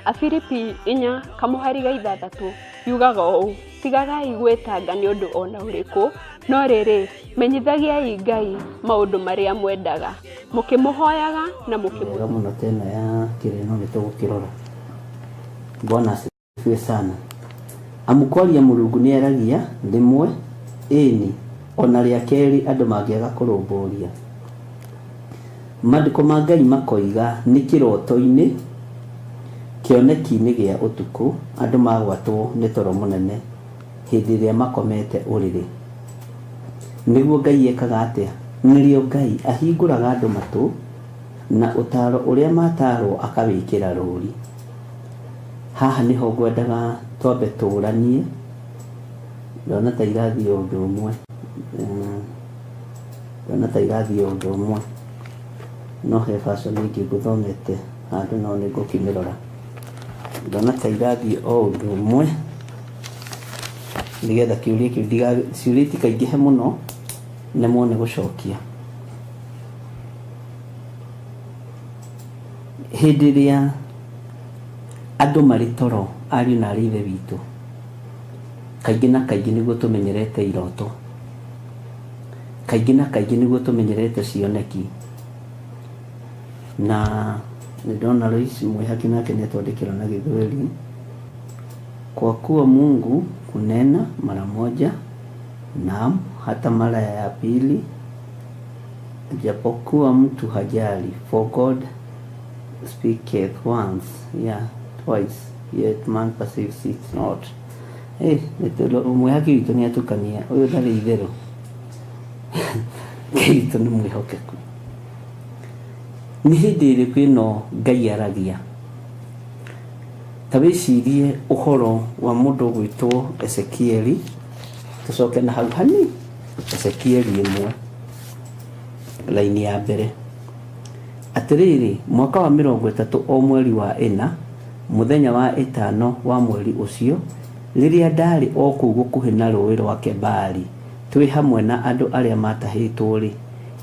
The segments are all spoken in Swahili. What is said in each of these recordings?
Afilipi 4 kamuhari ga 6 yugaga ũũ: tigagai gwĩtanga nĩ ũndũ ona ũrĩkũ, no rĩrĩ menyithagiai Ngai maũndũ marĩa mwendaga, mũkĩmũhoyaga na mũkĩmũhoya mũno. Tena ya kĩreno nĩtũgũkĩrora. Bwana asifiwe sana. Amukwaria Mũrungu nĩ aragia rĩmwe ĩni ona rĩa kerĩ andũ mangĩaga kũrũmbũria. Maandĩko ma Ngai makoiga nĩ kĩroto-inĩ kĩoneki-inĩ gĩa ũtukũ andũ magwatwo nĩ toro mũnene hĩndĩ ĩrĩa makomete ũrĩrĩ. Nĩguo Ngai ekaga atĩa? Nĩrĩo Ngai ahingũraga andũ matũ na ũtaro ũrĩa matarwo akawĩkĩra rũri. Haha nĩho ngwendaga twambe tũranie. Ndona ta irathiĩ ũndũ ũmwe. Ndona ta irathiĩ ũndũ ũmwe. No he fashion ingĩ ngũthomete handũ no nĩngũkĩmĩrora. Ndona ta irathiĩ o ũndũ ũmwe nĩgetha kĩũria kĩu ciũria itikaingĩhe mũno nemwo nĩ gũcokia. Hĩndĩ ĩrĩa andũ marĩ toro, ariũ na ithe witũ, kaingĩ na kaingĩ nĩguo tũmenyerete iroto, kaingĩ na kaingĩ nĩguo tũmenyerete cioneki. Na nĩndona Lois Mwĩhaki nake nĩatwandĩkĩra na Gĩthweri: kwa kuwa Mungu kunena mara moja, naam hata mara ya pili, japokuwa mtu hajali, for God speaketh once, yeah, twice, yet man perceives it not. Mwĩhaki witũ nĩatukania, ũyũ ndarĩ itherũ. Ngai witũ nĩ mwĩhokeku. Nĩ hĩndĩ ĩrĩkũ ĩno Ngai aragia? Ta wĩcirie ũhoro wa mũndũ gwĩtwo Ezekieli. Tũcoke na hau hani Ezekieli 1 laini ya mbere. Atĩrĩrĩ, mwaka wa 30 o mweri wa 4 mũthenya wa 5 wa mweri ũcio, rĩrĩa ndarĩ o kũu gũkuhĩ na rũĩ rwa Kebari, twĩ hamwe na andũ arĩa matahĩtwo rĩ,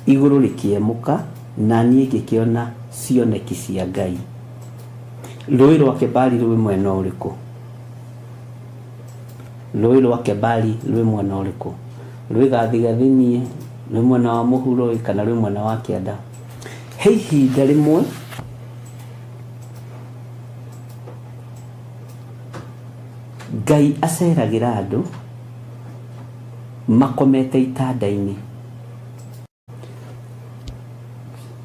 igũrũ rĩkĩemũka na niĩ ngĩkĩona cioneki cia Ngai. Rũĩ rwa Kebari rwĩ mwena ũrĩkũ? Rũĩ rwa Kebari rwĩ mwena ũrĩkũ? Rwĩ gathigathini, rwĩ mwena wa mũhuro kana rwĩ mwena wa kĩanda? He ihinda rĩmwe Ngai aceragĩra andũ makomete itanda-inĩ.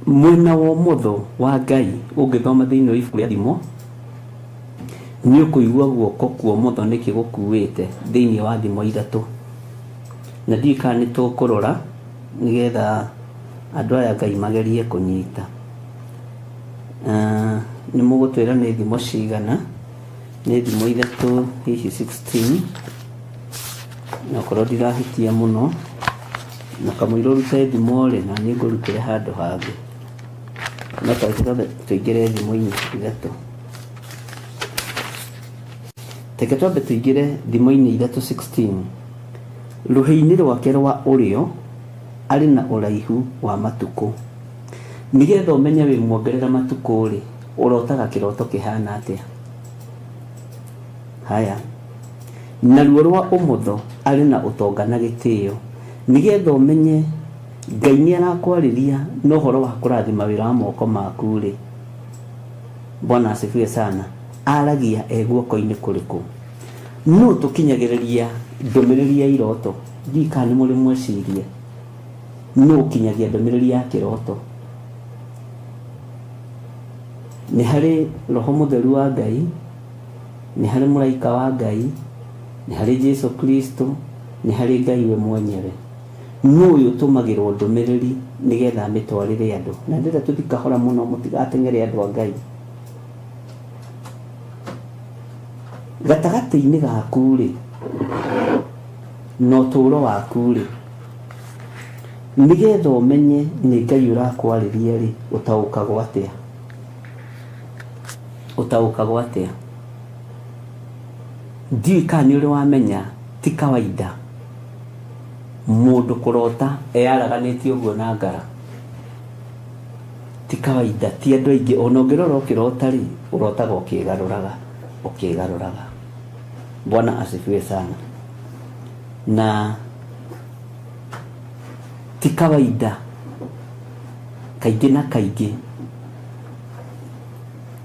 Mwena wa ũmotho wa Ngai ũngĩthoma thĩinĩ wa ibuku rĩa thimo, nĩ ũkũigua guoko kwa ũmotho nĩkĩgũkuĩte thĩinĩ wa thimo 3. Na ndiũĩ kana nĩtũkũrora nĩgetha andũ aya Ngai magerie kũnyita. Nĩ mũgũtwĩra nĩ thimo cigana? Nĩ thimo 3 hihi 16, na korwo ndirahitia mũno na kamũira ũrute thimo rĩ na nĩ ngũrutĩre handũ hangĩ. No tũingĩre thimo-inĩ 3. Teke twambe tũingĩre thimo-inĩ 3:16. Rũhĩ-inĩ rwake rwa ũrĩo arĩ na ũraihu wa matukũ. Nĩgetha ũmenye wĩ muongerera matukũ rĩ, ũrotaga kĩroto kĩhana atĩa? Haya. Naruo rwa ũmotho arĩ na ũtonga na gĩtĩo. Nĩgetha ũmenye Ngai nĩ arakwarĩria na ũhoro wa kũrathima wĩra wa moko maku rĩ. Bwana asifiwe sana. Aragia guoko-inĩ kũrĩkũ? No tũkinyagĩrĩria ndũmĩrĩri ya iroto. Ndiũĩ kana nĩ mũrĩ mwecirie. No ũkinyagia ndũmĩrĩri ya kĩroto. Nĩ harĩ Roho Mũtheru wa Ngai, nĩ harĩ mũraika wa Ngai, nĩ harĩ Jesu Kristo, nĩ harĩ Ngai we mwenyewe. No ũyũ ũtũmagĩrwo ndũmĩrĩri nĩgetha mĩtwarĩre andũ. Na ndĩrenda tũtikahora mũno mũtigateng'ere andũ a Ngai. Gatagatĩ-inĩ gaku rĩ, na ũtũũro waku rĩ, nĩgetha ũmenye nĩ Ngai ũrakwarĩria rĩ, ũtaũkagwo atĩa? Ũtaũkagwo atĩa? Ndiũĩ kana nĩ ũrĩ wamenya ti kawaida mũndũ kũrota eyaraganĩtie ũguo na ngara. ti kawaida, ti andũ aingĩ. Ona ũngĩrora ũkĩrota rĩ, ũrotaga ũkĩgarũraga. Bwana asifiwe sana. Na ti kawaida, kaingĩ na kaingĩ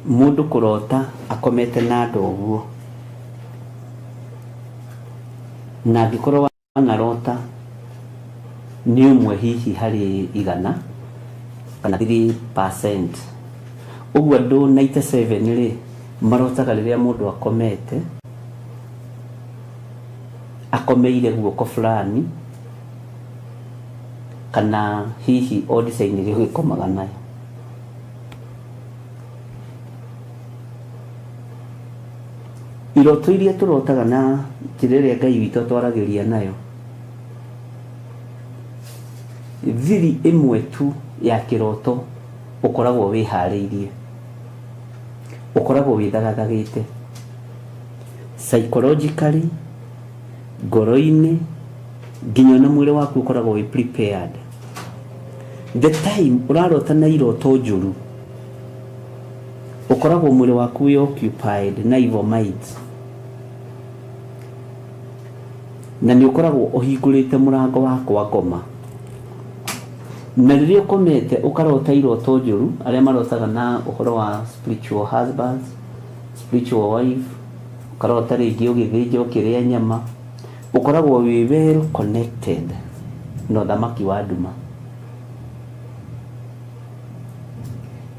mũndũ kũrota akomete na andũ ũguo, na angĩkorwo wanarota nĩ ũmwe hihi harĩ 100 kana 3%. Ũguo andũ 97 rĩ marotaga rĩrĩa mũndũ akomeire guoko fulani, kana hihi o design ĩrĩa ũgĩkomaga nayo. Iroto iria tũrotaga na njĩra ĩrĩa Ngai witũ atwaragĩria nayo, thiri ĩmwe tu ya kĩroto ũkoragwo wĩharĩirie, ũkoragwo wĩthagathagĩte psychologically, ngoro-inĩ, nginya na mwĩrĩ waku ũkoragwo wĩ prepared. The time ũrarota na iroto njũru, ũkoragwo mwĩrĩ waku wĩ occupied na evil minds, na nĩ ũkoragwo ũhingũrĩte mũrango wa kwa ngoma. Na rĩrĩa ũkomete ũkarota iroto njũru, arĩa marotaga na ũhoro wa spiritual husbands, spiritual wife, ũkarota rĩngĩ ũgĩthĩnja ũkĩrĩa nyama, ũkoragwo wĩ well connected na ũthamaki wa nduma,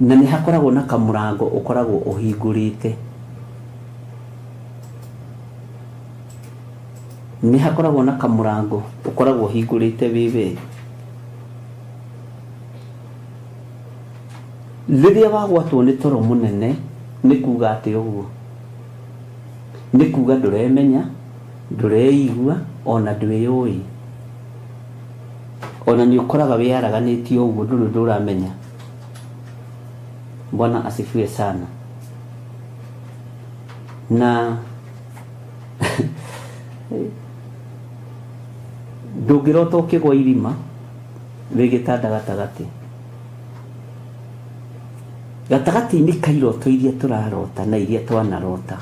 na nĩ hakoragwo na kamũrango ũkoragwo ũhingũrĩte. Nĩ hakoragwo na kamũrango ũkoragwo ũhingũrĩte wĩwe. Rĩrĩa wagwatwo nĩ toro mũnene, nĩ kuga atĩ ũguo, nĩ kuga ndũremenya, ndũreigua, ona ndwĩyũĩ, ona nĩ ũkoraga wĩyaraganĩtie ũguo, ndũrĩ ndũramenya. Bwana asifiwe sana. Na ndũngĩrota ũkĩgwa irima wĩgĩtanda gatagatĩ-inĩ ka iroto iria tũrarota na iria twanarota,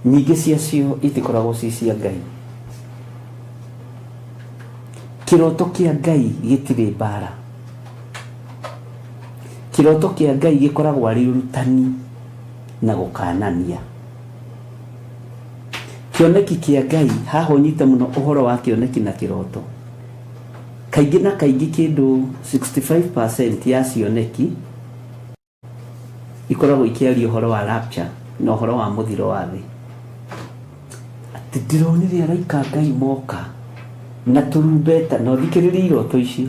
nyingĩ ciacio itikoragwo ci cia Ngai. Kĩroto kĩa Ngai gĩtirĩ mbara. Kĩroto kĩa Ngai gĩkoragwo arĩ ũrutani na gũkanania. Kĩoneki kĩa Ngai, haha ũnyite mũno ũhoro wa kĩoneki na kĩroto. Kaingĩ na kaingĩ kĩndũ 65% ya cioneki ikoragwo ikĩaria ũhoro wa rapture na ũhoro wa mũthiro wa thĩ. Atĩ ndĩronire araika Ngai moka na turumbeta, na ũthikĩrĩrie iroto icio.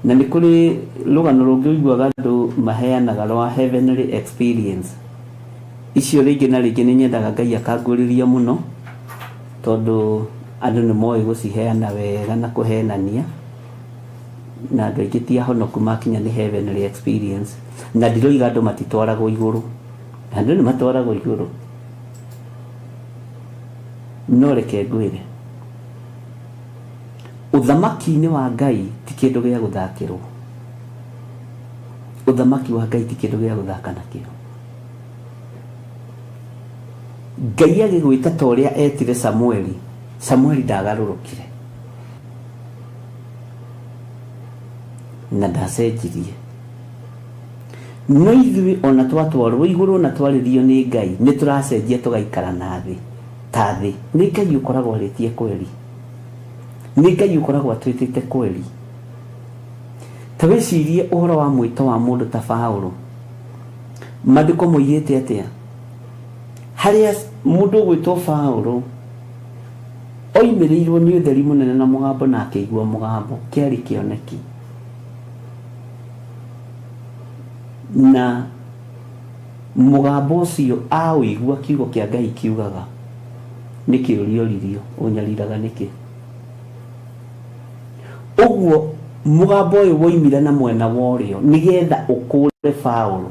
Na nĩ kũrĩ rũgano rũngĩ ũiguaga andũ maheanaga rwa heavenly experience. Icio rĩngĩ na rĩngĩ nĩ nyendaga Ngai akangũrĩria mũno, tondũ andũ nĩ moĩ gũciheana wega na kũhenania, na andũ aingĩ ti ahonoku makinya nĩ heavenly experience. Na ndiroiga andũ matitwaragwo igũrũ, andũ nĩ matwaragwo igũrũ, no reke ngwĩre, ũthamaki-inĩ wa Ngai ti kĩndũ gĩa gũthakĩrwo. Ũthamaki wa Ngai ti kĩndũ gĩa gũthaka nakĩo. Ngai agĩgwĩta ta ũrĩa etire Samueli, Samueli ndagarũrũkire na ndacenjirie. No ithuĩ ona twatwarwo igũrũ na twarĩrio nĩ Ngai, nĩ tũracenjia tũgaikara na thĩ ta thĩ. Nĩ Ngai ũkoragwo arĩtie kweri, nĩ Ngai ũkoragwo atwĩtĩte kweri. Ta wĩcirie ũhoro wa mwĩto wa mũndũ ta Paũlũ. Maandĩko moigĩte atĩa? Harĩa mũndũ ũgwĩtwo Paũlũ oimĩrĩirwo nĩ ũtheri mũnene na mũgambo, na akĩigua mũgambo, kĩarĩ kĩoneki. Na mũgambo ũcio aũigua kiugo kĩa Ngai kiugaga, nĩ kĩũriũririo, ũnyariraga nĩkĩ? Ũguo mũgambo ũyũ woimire na mwena wa ũrĩo nĩgetha ũkũre Paũlũ,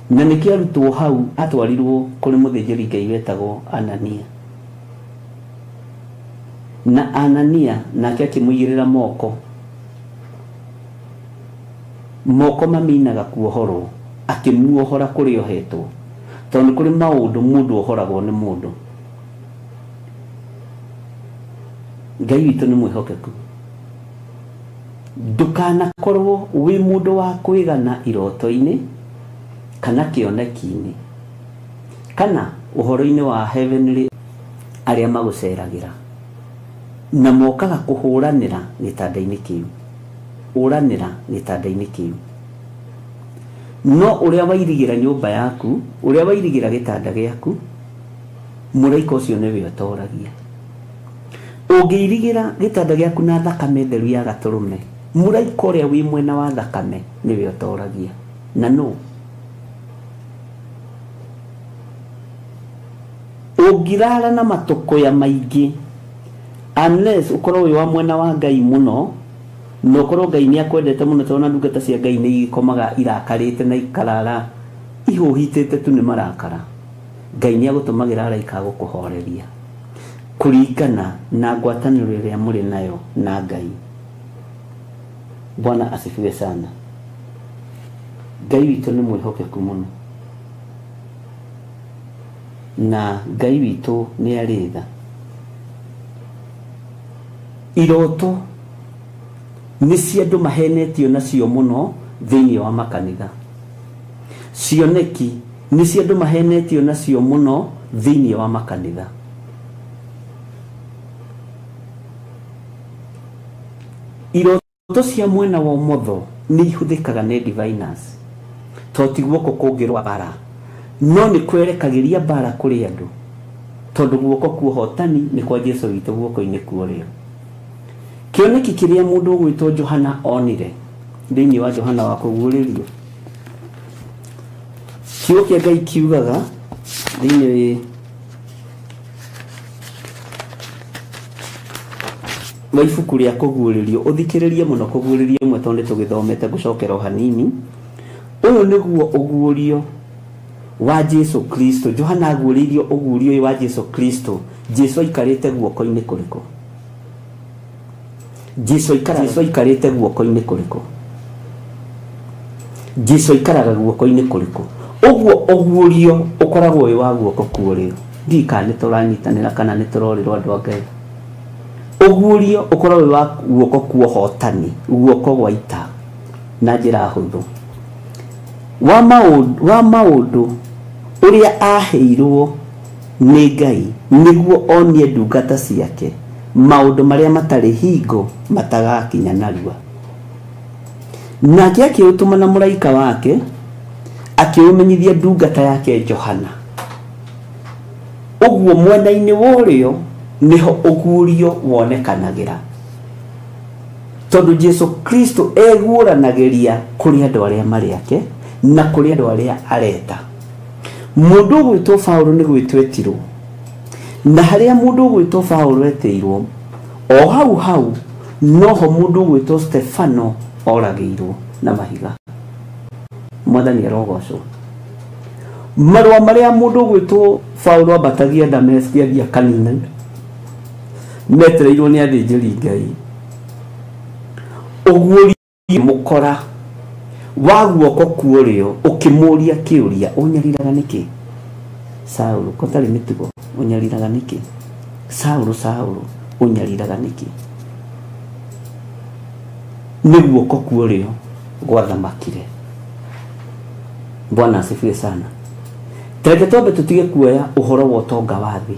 na nĩkĩo arutwo hau atwarirwo kũrĩ mũthĩnjĩri Ngai wetagwo Anania. Na Anania nake akĩmũigĩrĩra moko moko maminaga kuohorwo akimuohora kuri ohetwo tondu kuri maundu mundu ohoragwo ni mundu. Ngai witu ni mwihokeku. Ndukanakorwo wi mundu wa kwigana iroto-ini kana kioneki-ini kana uhoro-ini wa heavenly aria maguceragira na mokaga kuhuranira gitanda-ini kiu, uranira gitanda-ini kiu. No uria wairigira nyumba yaku, uria wairigira gitanda giaku, muraika ucio niwe utoragia. Ungiirigira gitanda giaku na thakame theru ya gaturume, muraika uria wi mwena wa thakame niwe utoragia. Na no ungirara na matuko ya maingi unless ukorwo wi wa mwena wa Ngai muno, no korwo Ngai ni akwendete muno tona ndungata cia Ngai ni ikomaga irakarite na ikarara ihuhitite tu ni marakara. Ngai ni agutumagira araika gukuhoreria kuringana na ngwataniro iria muri nayo na Ngai. Bwana asifiwe sana. Ngai witu ni mwihokeku muno, na Ngai witu ni aritha. Iroto ni cia andu mahenetio nacio muno thiini wa makanitha. Cioneki ni cia andu mahenetio nacio muno thiini wa makanitha. Iroto cia mwena wa umotho ni ihuthikaga ni diviners toti guoko kungirwa bara, no ni kwerekagiria bara kuri andu tondu guoko kuohotani ni kwa Jesu witu guoko-ini kuorio. Kioneki kiria mundu gwitwo Johana onire thiini wa Johana wa kuguririo, kiugo kia Ngai kiugaga thiini wa ibuku ria kuguririo, uthikiririe muno kuguririo mwe tondu tugithomete gucokera hanini. Uyu niguo ugurio wa Jesu Kristo. Johana aguririo ugurio wa Jesu Kristo. Jesu aikarite guoko-ini kuriko. Jesu aikarite guoko-ini kuriko. Jesu aikaraga guoko-ini kuriko. Uguo ugurio ukoragwo wi wa guoko kuorio. Ndika ni turanyitanira kana ni turorirwo andu a Ngai. Ugurio ukoragwo wi wa guoko kuohotani, guoko gwa ita na njira huthu. Wa maundu uria aheirwo ni Ngai niguo onie ndungata ciake maundu maria matari hingo matagakinya narua. Nake akiutuma na muraika wake akiumenyithia ndungata yake Johana. Uguo mwena-ini worio niho ugurio wonekanagira tondu Jesu Kristo eguranagiria kuri andu aria mari ake na kuri andu aria areta. Mundu gwitwo Paulo ni gwitwetirwo, na haria mundu gwitwo Paulo etirwo o hau noho mundu gwitwo Stefano oragirwo na mahiga. Mwathani arogocwo. Marua maria mundu gwitwo Paulo abatagia Dameski athia kanina metereirwo ni athĩnjĩri Ngai. Uguori mukora wa guoko kuorio ukimuria kiuria unyariraga niki? Saulo kotari mitugo unyariraga niki? Saulo unyariraga niki? Ni guoko kuorio gwathamakire. Bwana asifiwe sana. Tende tobe tutige kuoya uhoro wa utonga wa thi.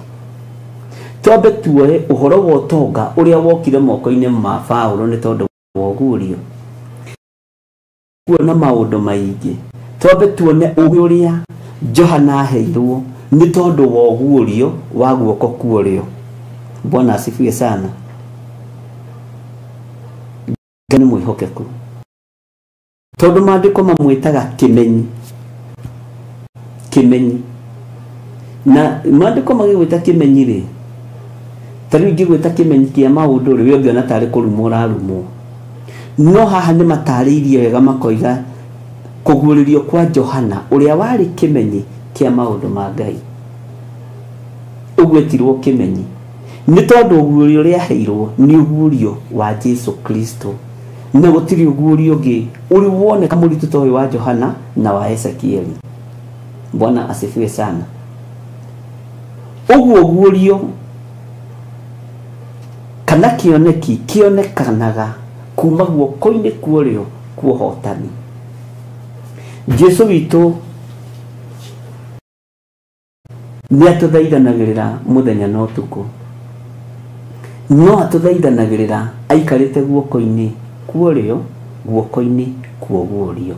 Tobe tuoye uhoro wa utonga uria wokire moko-ini ma Paulo ni tondu wa ugurio. Kuona maundu maingi. Tobe tuone uguria Johana aheirwo ni tondu wa ugurio wa guoko kuorio. Bwana asifiwe sana. Ngai mwihokeku. Tondu maandiko mamwitaga kimenyi. Na maandiko magigwita kimenyi ri tari ngigwita kimenyi kia maundu ri we ngiona tari kurumwo rarumwo. No haha ni matariirie wega makoiga kuguririo kwa Johana uria wari kimenyi kia maundu ma Ngai. Ugwetirwo kimenyi ni tondu ugurio ria heirwo ni ugurio wa Jesu Kristo. na gutiri ugurio ngi uri wone kama uritu toy wa Johana na wa Ezekieli. Bwana asifiwe sana. Uguo gurio kana kionekanaga kuma guoko-ini kuorio kuohotani. Jesu witu ni atuthaithanagirira muthenya na utuku, no atuthaithanagirira aikarite guoko-ini kuorio, guoko-ini kuoguorio.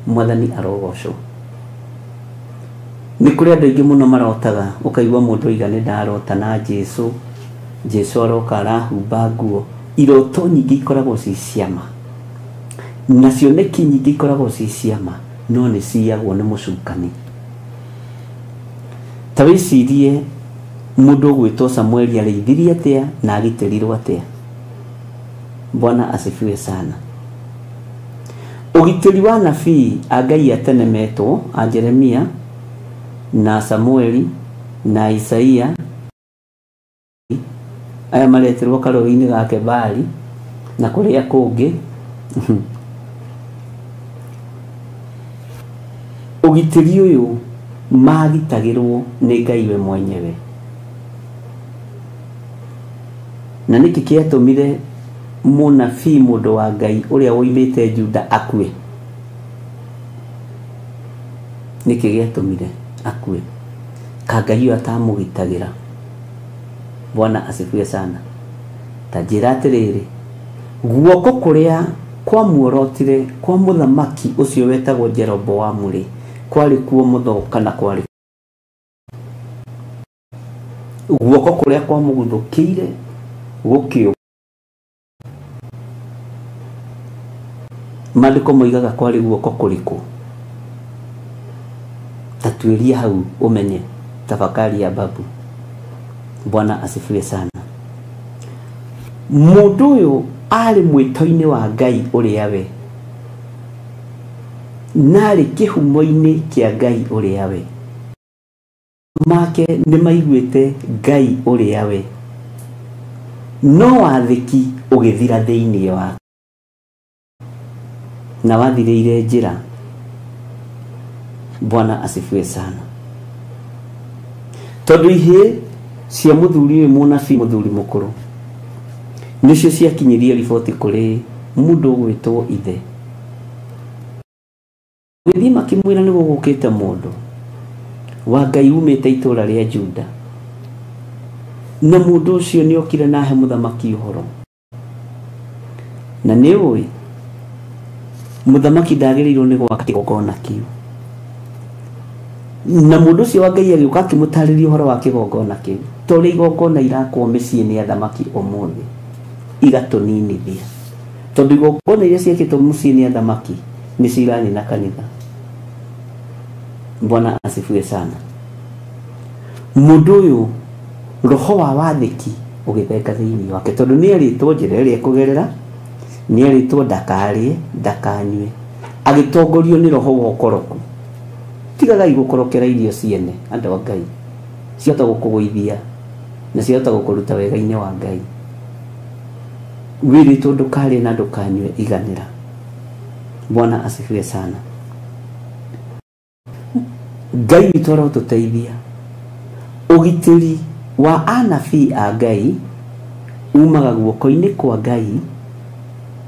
Mwathani arogocwo. Ni kuri andu aingi muno marotaga, ukaigua mundu igane ndarota na Jesu aroka arahumba nguo. Iroto nyingi ikoragwo ci ciama, na cioneki nyingi ikoragwo ci ciama, no ni ciagwo ni mucukani. Ta wicirie mundu gwitwo Samueli areithirie atia na agitirirwo atia. Bwana asifiwe sana. Ugitiri wa nabii Agai atenemetwo a Jeremia na Samueli na Isaia, aya mareterwo karori-ini gake Bali na kuria kungi. Ugitiri uyu magitagirwo ni Ngai we mwenyewe, na niki kiatumire munabii mundu wa Ngai uria woimite Juda akue. Niki giatumire akue, ka Ngai atamugitagira. Bwana asifiwe sana. Tajira atiriri, guoko kuria kwa muorotire kwa muthamaki ucio wetagwo Jeroboamu ri kwari kuo muthoka na kwari guoko kuria kwa muguthukiire gukio. Maandiko moigaga kwari guoko kuriku. Tatuiria hau umenye, tafakari ya babu. Bwana asifiwe sana. Mundu uyu ari mwito-ini wa Ngai uria we, nari kihumo-ini kia Ngai uria we, make ni maiguite Ngai uria we, no wathiki ugithira thiini wa na wathiriire njira. Bwana asifiwe sana. Tondu ihe cia muthuri uyu munabii muthuri mukuru nicio ciakinyirie riboti kuri mundu gwitwo ithe. Withi makimwira ni gugukite mundu wa Ngai umite itura ria Juda, na mundu ucio ni okire nahe muthamaki uhoro. Na ni ui muthamaki ndagiriirwo ni gwaka kigongona kiu, na mundu ucio wa Ngai agiuka akimutariria uhoro wa kigongona kiu. Tori igongona irakwo micii ni athamaki umuthi igatuninithia, tondu igongona iria ciekitwo mucii ni athamaki ni ciranina kanitha. Bwana asifiwe sana. Mundu uyu roho wa wathiki ugithenga thiini wake, tondu ni eritwo njira iria kugerera, ni eritwo ndakarie ndakanyue, agitongorio ni roho wa ukoroku. Tigagai gukorokera irio ciene andu a Ngai, ciota gukugwithia na ciota gukuruta wega-ini wa Ngai. Wiritwo ndukarie na ndukanyue, iganira. Bwana asifiwe sana. Ngai witũ arotuteithia. Ugitiri wa anabii a Ngai umaga guoko-ini kwa Ngai,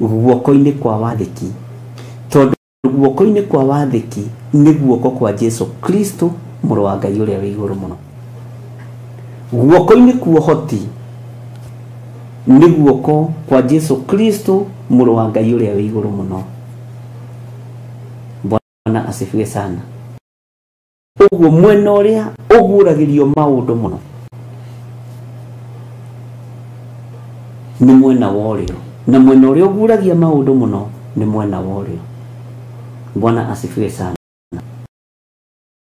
guoko-ini kwa wathiki, tondu guoko-ini kwa wathiki ni guoko kwa Jesu Kristo muru wa Ngai uria wi iguru muno. Guoko-ini kwa hoti ni guoko kwa Jesu Kristo muru wa Ngai uria wi iguru muno. Bwana asifiwe sana. Uguo mwena uria uguragirio maundu muno ni mwena worio, na mwena uria uguragia maundu muno ni mwena worio. Bwana asifiwe sana.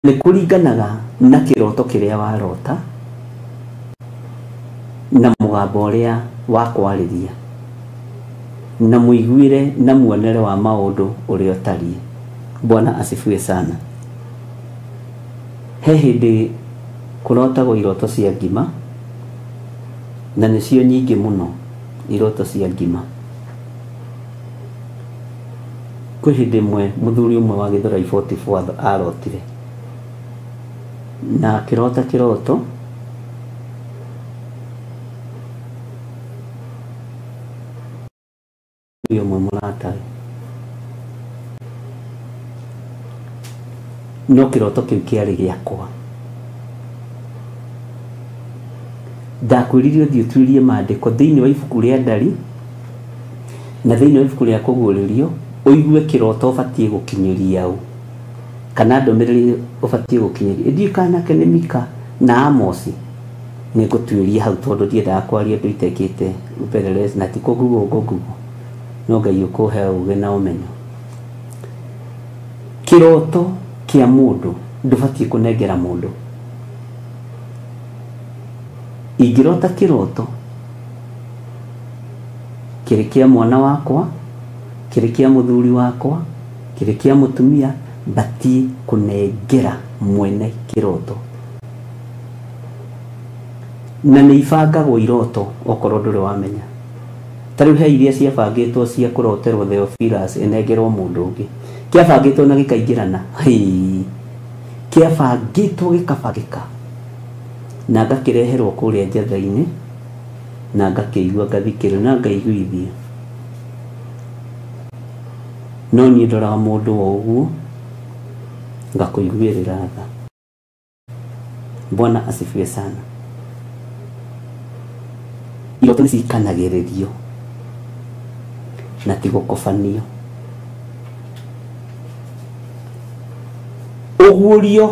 Ni kuringanaga na kiroto kiria warota na mugambo uria wakwariria na muiguire na muonere wa maundu uria utarie. Bwana asifiwe sana. He hindi kurotagwo iroto cia ngima, na nicio nyingi muno iroto cia ngima. kwĩ hĩndĩ ĩmwe mũthuri ũmwe wa Gĩthũrai 44 arotire na akĩrota kĩroto ũmwe mũratawe, no kĩroto kĩu kĩarĩ gĩakwa. Ndakwĩrire ũthiĩ ũtuĩrie maandĩko thĩinĩ wa ibuku rĩa ndari na thĩinĩ wa ibuku rĩa kũguũrĩrio, ũigue kĩroto ũbatiĩ gũkinyĩria ũ kana ndũmĩrĩri ũbatiĩ gũkinyĩria. Ithuĩ kanake nĩ Mika na Amosi nĩ ngũtuĩria hau, tondũ ndiendaga kwaria ũndũ itekĩte upelelezi na ti kũgugo, no Ngai ũkũhe ũũgĩ na ũmenyo. Kĩroto kĩa mũndũ ndũbatiĩ kũnengera mũndũ. Ingĩrota kĩroto kĩrĩ kĩa mwana wakwa, kĩrĩ kĩa mũthuri wakwa, kĩrĩ kĩa mũtumia, batiĩ kũnengera mwene kĩroto. Na nĩ ibangagwo iroto okorwo ndũrĩ wamenya. Tarĩu he iria ciabangĩtwo cia kũroterwo Theophilus enengerwo mũndũ ũngĩ, kĩabangĩtwo na gĩkaingĩrana, kĩabangĩtwo gĩkabangĩka na ngakĩreherwo kũrĩa njatha-inĩ na ngakĩigua, ngathikĩrĩria na ngaiguithia. No niĩ ndoraga mũndũ o ũguo ngakũiguĩrĩra tha. Bwana asifiwe sana. Iroto nĩcikanagĩrĩrio na ti gũkobanio. Ũguũrio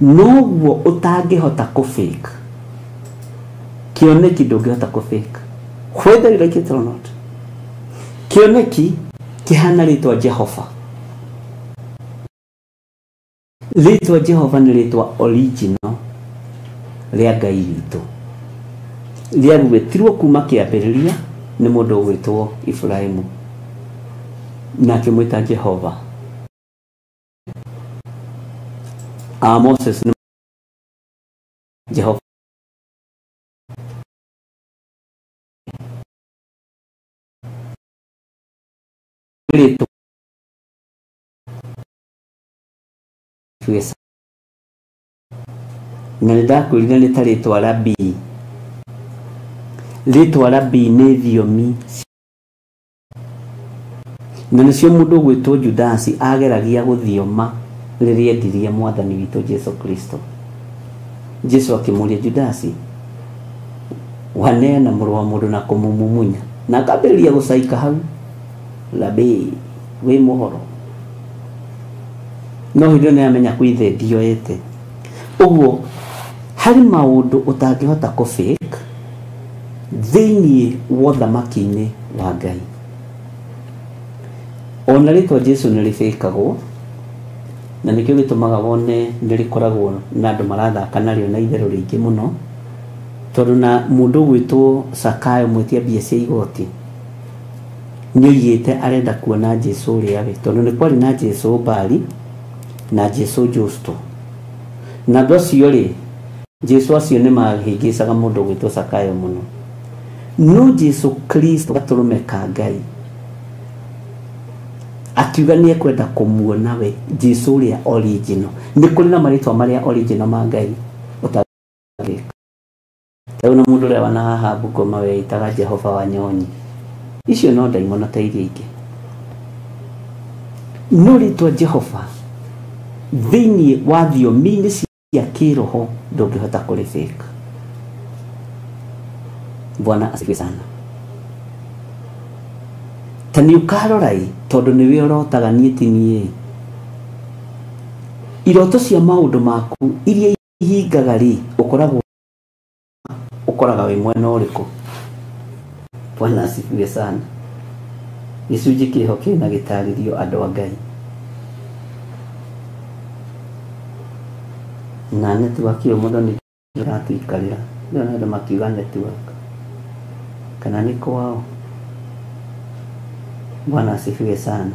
noguo ũtangĩhota kũ-fake. Kĩoneki ndũngĩhota kũ-fake, whether you like it or not. Kĩoneki kĩhana rĩtwa Jehova. Rĩtwa Jehova nĩ rĩtwa original rĩa Ngai witũ, rĩagwĩtirwo kuma kĩambĩrĩria nĩ mũndũ ũgwĩtwo Ibrahimu na akĩmwĩta Jehova. Moses nĩ Jehova. Na nĩndakwĩrire nĩ ta rĩtwa Rabii. Rĩtwa Rabii nĩ thiomi, na nĩcio mũndũ ũgwĩtwo Judasi ageragia gũthioma rĩrĩa endirie mwathani witũ Jesu Kristo. Jesu akĩmũria Judasi, waneana mũrũ wa mũndũ na kũmũmumunya, na akambĩrĩria gũcaika hau. Rabii, wĩ mũhoro. No hĩndĩ ĩyo nĩamenya kwĩthe ndioete. Ũguo harĩ maũndũ ũtangĩhota kũ-fake thĩinĩ wa ũthamaki-inĩ wa Ngai. Ona rĩtwa Jesu nĩ rĩbĩkagwo, na nĩkĩo gĩtũmaga wone nĩ rĩkoragwo na andũ marathaka narĩo na itherũ rĩingĩ mũno, tondũ na mũndũ ũgwĩtwo Zakayo mwĩtia mbia cia igoti nĩoigĩte arenda kuona Jesu ũrĩa we, tondũ nĩ kwarĩ na Jesu Bali na Jesu Justo, na andũ acio rĩ, Jesu acio nĩ mahĩngĩcaga mũndũ ũgwĩtwo Zakayo mũno. No Jesu Kristo gatũrũme ka Ngai akiuga nĩ ekwenda kũmuona we, Jesu ũrĩa original. Nĩ kũrĩ na marĩtwa marĩa original ma Ngai ũtangĩka. Tarĩu na mũndũ ũrĩa wana haha Bungoma weitaga Jehova Wanyonyi, icio no ndaimono ta iria ingĩ. No rĩtwa Jehova thĩinĩ wa thiomi-inĩ cia kĩroho ndũngĩhota kũrĩ-fake. Bwana asifiwe sana. Ta nĩ ũkarora tondũ nĩwe ũrotaga, niĩ ti niĩ. Iroto cia maũndũ maku iria ihingaga ũkoraga wĩ mwena ũrĩkũ. Bwana asifiwe sana. Gĩcunjĩ kĩho kĩna gĩtarĩrio andũ a Ngai. Na network yo mũndũ nĩ ĩratũikarĩra. Ndio na andũ makiuga network kana nĩ kwao. Bwana asifiwe sana.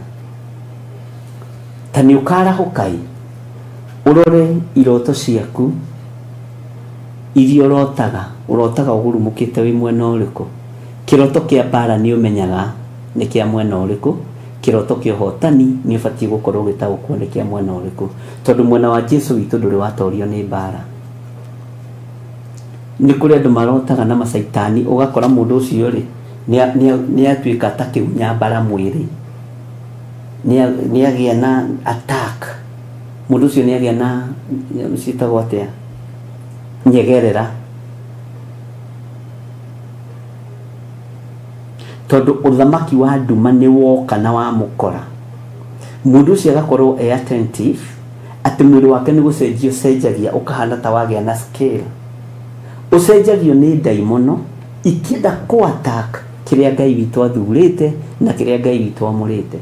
Ta nĩ ũkarahũka ũrore iroto ciaku iria ũrotaga ũgurumũkĩte wĩ mwena ũrĩkũ. Kĩroto kĩa mbara nĩ ũmenyaga nĩ kĩa mwena ũrĩkũ, kiroto kia hotani ni ubatie gukorwo gitaguko ni kia mwena uriku tondu mwena wa Jesu witu nduri watorio ni mbara ni kuri andu marotaga na masaitani ugakora mundu ucio ri ni atuika ta kiunya mbara mwiri ni agia na attack mundu ucio ni agia na citagwo atia nyegerera tondu uthamaki wa nduma ni woka na wa mukora mundu ucio agakorwo attentive ati mwiri wake ni gucenjio cenjagia ukahana ta wagia na scale ucenjagio ni daimono ikienda ku attack kiria Ngai witu athurite na kiria Ngai witu amurite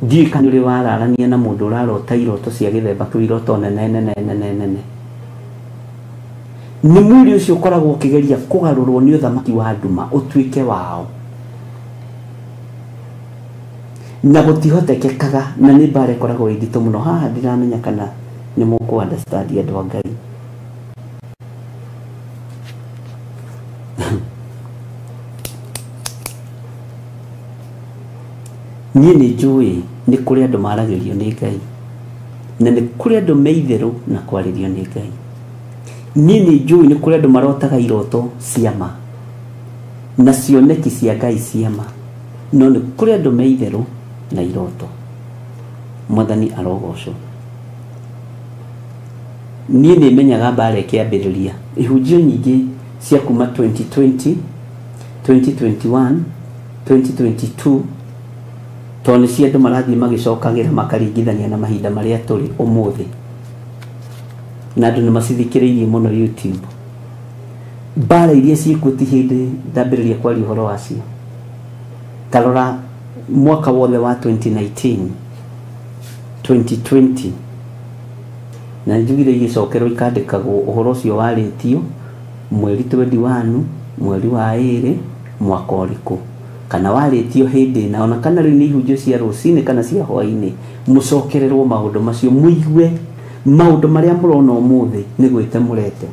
ndi kanuri wararania na mundu urarota iroto cia githemba tu iroto nene ni mwiri ucio ukoragwo ukigeria kugarurwo ni uthamaki wa nduma utuike wao na gutihotekekaga na ni bare koragwo indito muno haha ndiramenya kana ni muku understand andu a Ngai niĩ nĩ njũĩ nĩ kũrĩ andũ maragĩrio nĩ Ngai na nĩ kũrĩ andũ meitherũ na kwarĩrio nĩ Ngai niĩ nĩ njũĩ nĩ kũrĩ andũ marotaga iroto cia ma na cioneki cia Ngai cia ma no nĩ kũrĩ andũ meitherũ na iroto Mwathani arogocwo niĩ nĩ menyaga mbara ĩkĩambĩrĩria ihunjio nyingĩ cia kuma 2020 2021 2022 toni cia andu marathii magicokagira makaringithania na mahinda maria turi umuthi na andu nimacithikiririe muno YouTube bara iria ciikuti hindi ndambiriria kwari uhoro wacio tarora mwaka wothe wa 2019 2020 na njugire igicokerwo ikandikagwo uhoro ucio waritio mweri 21 mweri wa 2 mwaka uriku kana waritio hindi na ona kana riu ni ihunjio cia rucini kana cia hwaini mucokererwo maundu macio muigue maundu maria murona umuthi ni gwite murete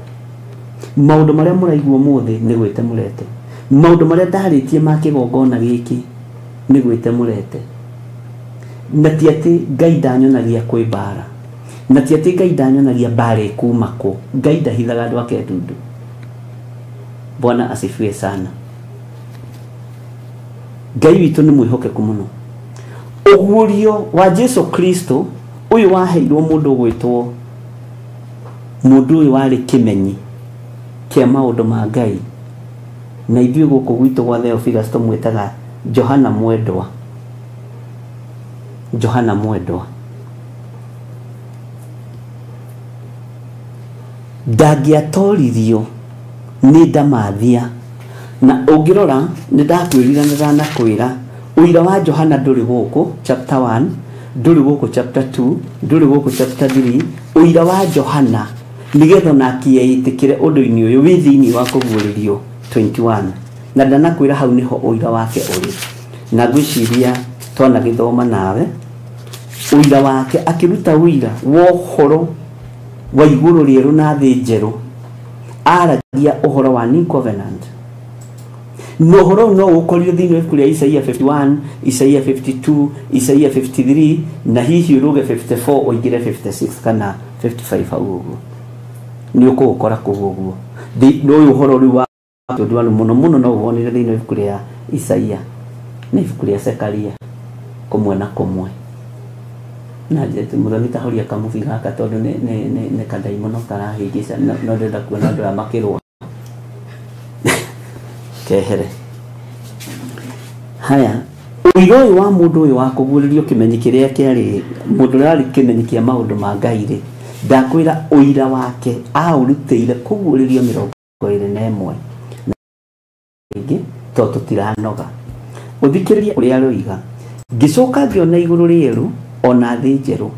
maundu maria muraigua umuthi ni gwite murete maundu maria ndaritie ma kigongona giki ni gwite murete na ti ati Ngai ndanyonagia kwi bara na ti ati Ngai ndanyonagia bara kuma ku Ngai ndahithaga andu ake ndundu Bwana asifiwe sana Ngai witu ni mwihokeku muno ugurio wa Jesu Kristo uyu waheirwo mundu gwitwo mundu uyu wari kimenyi kia maundu ma Ngai na ithuĩ guku gwitu gwa Theophilus tumwitaga Johana Mwendwa ndagiatoririo ni ndamathia na ungirora ni ndakwirira ndanakwira uira wa Johana nduri guku chapter 1 nduri guku chapter 2 nduri guku chapter 3 uira wa Johana nigetho na kieyitikire undu-ini uyu wi thiini wa kuguuririo 21 na ndanakwira hau niho uira wake uri na gwiciria twana githoma nawe uira wake akiruta uira wa uhoro wa iguru rieru na thi njeru aragia uhoro wa New Covenant no horo no ukorio thini wa kuria Isaia 51 Isaia 52 Isaia 53 na hihi uruge 54 oigire 56 kana 55 hauguo ni ukukora kuguo no uhoro ri wa tondu muno no wonire thini wa kuria Isaia na kuria Zekaria kumwe na kumwe na jetu muthoni tahoria kamubiga ka tondu ne kadaimono karahingisa no ndenda kuona andu amakirwa kehere haya uiro uyu wa mundu uyu wa kuguririo kimenyi kiria kiari mundu rari kimenyi kia maundu ma Ngai ri ndakwira uira wake aurutire kuguririo 21 ingi to tutiranoga uthikiriria uria roiga ngicoka ngiona iguru rieru ona thi njeru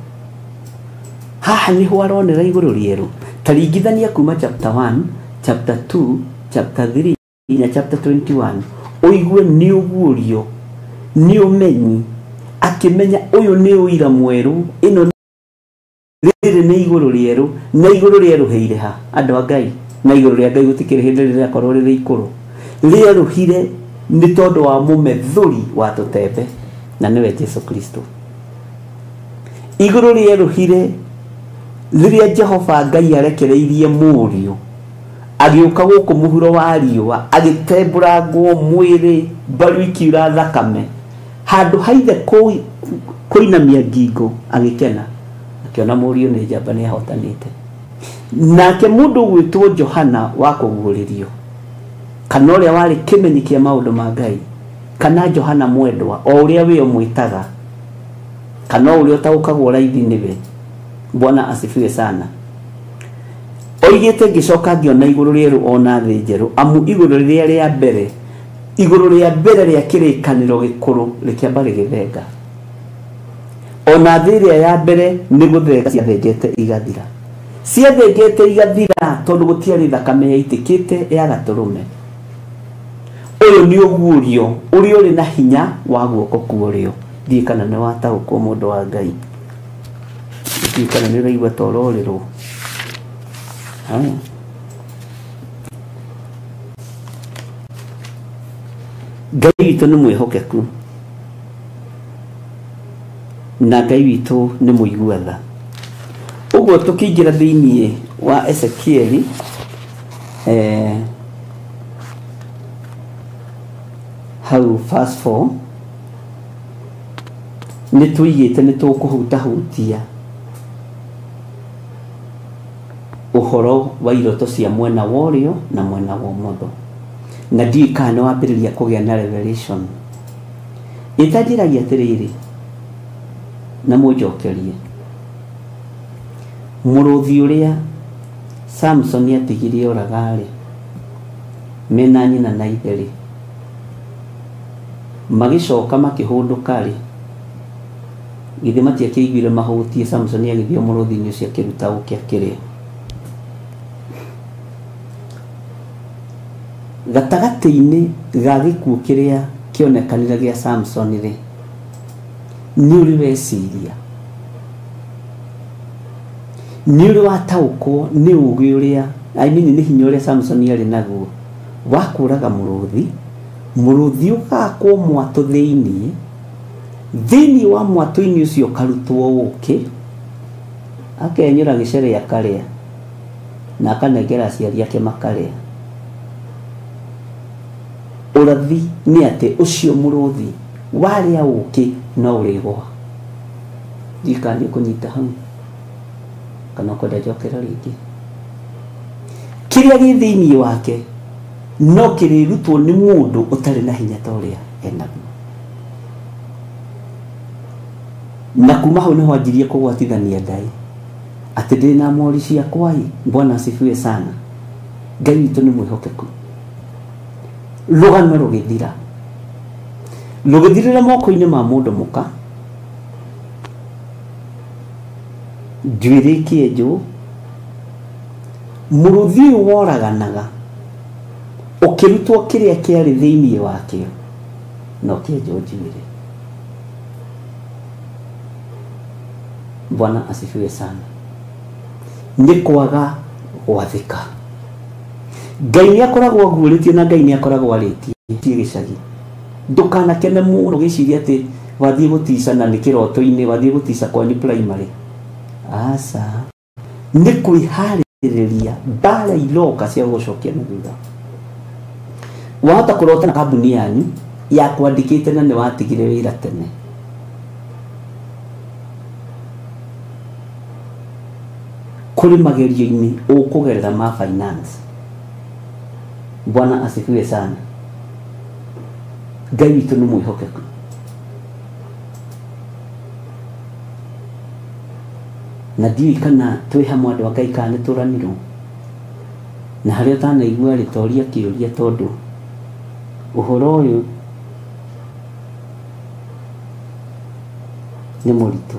haha ni hwaronera iguru rieru taringithania kuma chapter 1 chapter 2 chapter 3 na chapter 21 oigue ni ugurio ni umenyi akimenya uyu ni uira mweru ino riri ni iguru rieru na iguru rieru heire ha andu a Ngai na iguru ria Ngai gutikire hindi riri akorwo riri ikuru rieruhire nĩ tondũ wa mũmethũri wa tũtembe na nĩwe Jesu Kristo. Igũrũ rĩerũhire rĩrĩa Jehova Ngai arekereirie mũriũ agĩũka gũkũ mũhuro wa riũa agĩtembũrangwo mwĩrĩ mbaru ikiura thakame handũ haithe kũinamia ngingo agĩkena akĩona mũriũ nĩ njamba nĩ ahotanĩte. Nake mũndũ gwĩtwo Johana wa kũguũrĩrio kana ũrĩa warĩ kĩmenyi kĩa maũndũ ma Ngai kana Johana mwendwa o ũrĩa we ũmwĩtaga kana ũrĩa ũtaũkagwo raithi nĩwe, Bwana asifiwe sana. Oigĩte ngĩcoka ngĩona igũrũ rĩerũ ona thĩ njerũ amu igũrũ rĩrĩa rĩa mbere rĩa kĩrĩkanĩro gĩkũrũ rĩkĩamba rĩgĩthenga, ona thĩ ĩrĩa ya mbere nĩ gũthenga ciathengete igathira. Ciathengete igathira tondũ gũtiarĩ thakame yaitĩkĩte ya gatũrũme. Ũyũ nĩ ũguũrio ũrĩa ũrĩ na hinya wa guoko kuorĩo. Ndiĩ kana nĩ wataũkwo mũndũ wa Ngai, ndiĩ kana nĩ ũraigua ta ũrorĩrwo. Ngai witũ nĩ mwĩhokeku na Ngai witũ nĩ mũigua tha. Ũguo tũkĩingĩra thĩinĩ wa Ezekieli hau verse 4 nĩ tũigĩte nĩ tũkũhutahutia ũhoro wa iroto cia mwena wa ũrĩo na mwena wa ũmotho, na ndiĩ kana nĩ wambĩrĩria kũgĩa na revelation. Ĩtanjĩragia atĩrĩrĩ na mũnjokerie, mũrũthi ũrĩa Samson atigire oraga-rĩ mena nyina na ithe-rĩ magĩcoka makĩhũndũka-rĩ githĩ matiakĩiguire mahutie Samson agĩthiĩ mũrũthi-inĩ ũcio akĩruta ũkĩ akĩrĩa. Gatagatĩ-inĩ ga gĩkuũ kĩrĩa kĩonekanire gĩa Samson-rĩ nĩ ũrĩ weciria, nĩ ũrĩ wataũkwo nĩ ũgĩ ũrĩa nĩ hinya ũrĩa Samson arĩ naguo wa kũũraga mũrũthi ũgakwo mwatũ thĩinĩ wa mwatũ-inĩ ũcio karutwo ũkĩ akenyũra gĩcere akarĩa na akanengera aciari ake makarĩa. Ũrathi nĩ atĩ ũcio mũrũthi warĩa ũkĩ no ũrĩgwa. Ndikani kũnyita hau kana kwenda njokera rĩngĩ. Kĩrĩa gĩ thĩinĩ wake no kĩrĩrutwo nĩ mũndũ ũtarĩ na hinya ta ũrĩa enaguo. Na kuma hau nĩho anjirie kũgwatithania Ngai atĩ ndĩ na mori ciakwa. Bwana asifiwe sana. Ngai witũ nĩ mwĩhokeku. Rũgano rũgĩthirĩra moko-inĩ ma mũndũ mũka, njuĩrĩ kĩenjũ, mũrũthi ũyũ woraganaga ũkĩrutwo kĩrĩa kĩarĩ thĩinĩ wakĩo no kĩenjwo njuĩrĩ. Bwana asifiwe sana. Nĩ kwaga gwathĩka. Ngai nĩ akoragwo aguũrĩtie na Ngai nĩ akoragwo arĩtie gĩcagi. Ndũkanakene mũno gĩciria atĩ wathiĩ gũtica na nĩ kĩroto-inĩ, wathiĩ gũtica kwanyu primary. Aca, nĩ kwĩharĩrĩria mbara iroka cia gũcokia na thutha. Wahota kũrota na kambuni yanyu yakwandĩkĩte na nĩ watigire wĩra tene. Kũrĩ magerio-inĩ ũkũgerera ma finance. Bwana asifiwe sana. Ngai witũ nĩ mwĩhokeku. Na ndiũĩ kana twĩ hamwe andũ a Ngai kana nĩ tũranirwo. Na harĩa ũtanaigua rĩ toria kĩũria tondũ ũhoro ũyũ nĩ mũritũ.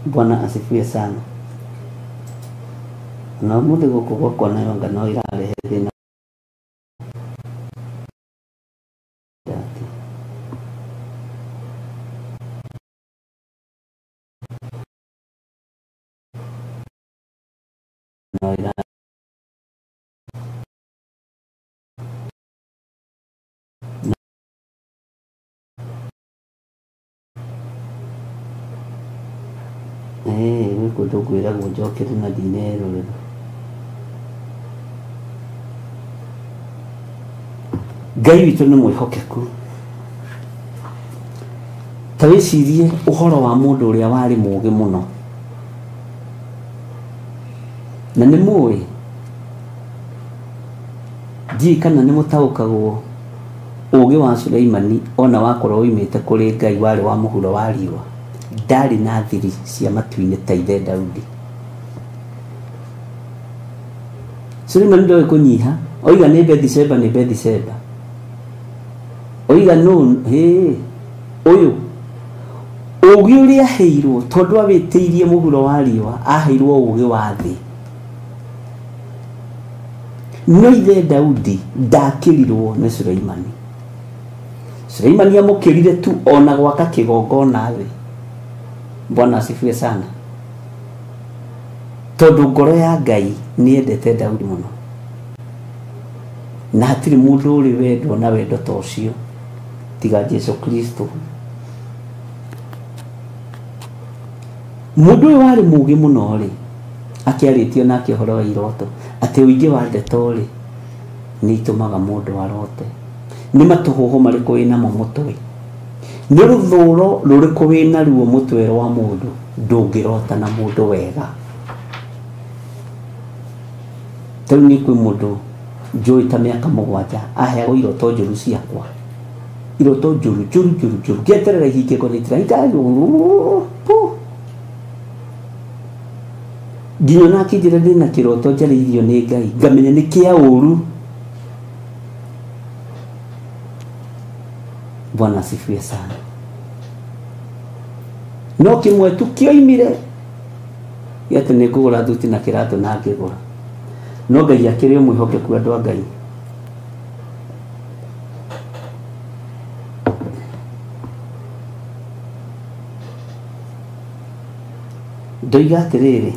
Bwana asifiwe sana. Na mũthĩ gũkũ gwakwa nayo anga no irarehe thĩna. No we kundu ngwiragwo njokere na ndinerorera Ngai witũ nĩ mwĩhokeku ta wĩcirie ũhoro wa mũndũ ũrĩa warĩ mũũgĩ mũno na nĩ mũĩ ndiĩ kana nĩ mũtaũkagwo ũũgĩ wa Suleimani ona wakorwo oimĩte kũrĩ Ngai warĩ wa mũhuro wa riũa ndarĩ na thiri cia matu-inĩ ta ithe Daudi Suleimani ndoĩ kũnyiha oiga nĩ Bethsheba oiga no ũyũ ũũgĩ ũrĩa aheirwo tondũ awĩtĩirie mũhuro wa riũa aheirwo ũũgĩ wa thĩ no ithe Daudi ndakĩrirwo nĩ Suleimani amũkĩrire tu ona gwaka kĩgongona thĩ Bwana asifiwe sana tondũ ngoro ya Ngai nĩendete Daudi mũno na hatirĩ mũndũ ũrĩ wendo na wendo ta ũcio tiga Jesu Kristo mũndũ ũyũ warĩ mũũgĩ mũno rĩ akĩarĩtio nake ũhoro wa iroto atĩ ũingĩ wa ndeto rĩ nĩ itũmaga mũndũ arote nĩ matũhũhũ marĩkũ wĩnamo mũtwe nĩ rũthũũro rũrĩkũ wĩna ruo mũtwe wa mũndũ ndũngĩrota na mũndũ wega tondũ nĩ kwĩ mũndũ njũĩ ta mĩaka 7 aheagwo iroto njũru ciakwa iroto njũru ngĩeterera ihinge kũnyitĩra nginya nakĩnjĩra ndĩna kĩroto njarĩirio nĩ Ngai ngamenya nĩ kĩa ũũru Bwana asifiwe sana no kĩmwe tu kĩoimire gĩatĩ nĩ ngũgũra thuti na kĩratũ na ngĩgũra no Ngai akĩrĩ mwĩhokeku andũ a Ngai ndoiga atĩrĩrĩ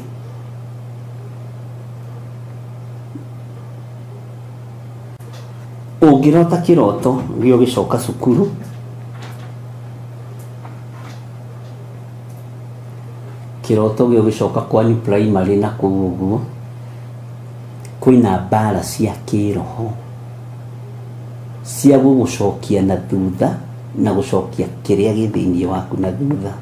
ũngĩrota kĩroto gĩa gĩcoka cukuru kĩroto gĩa gĩcoka kwanyu primary na kũu ũguo kwĩna mbara cia kĩroho cia gũgũcokia na thutha na gũcokia kĩrĩa gĩ thĩinĩ waku na thutha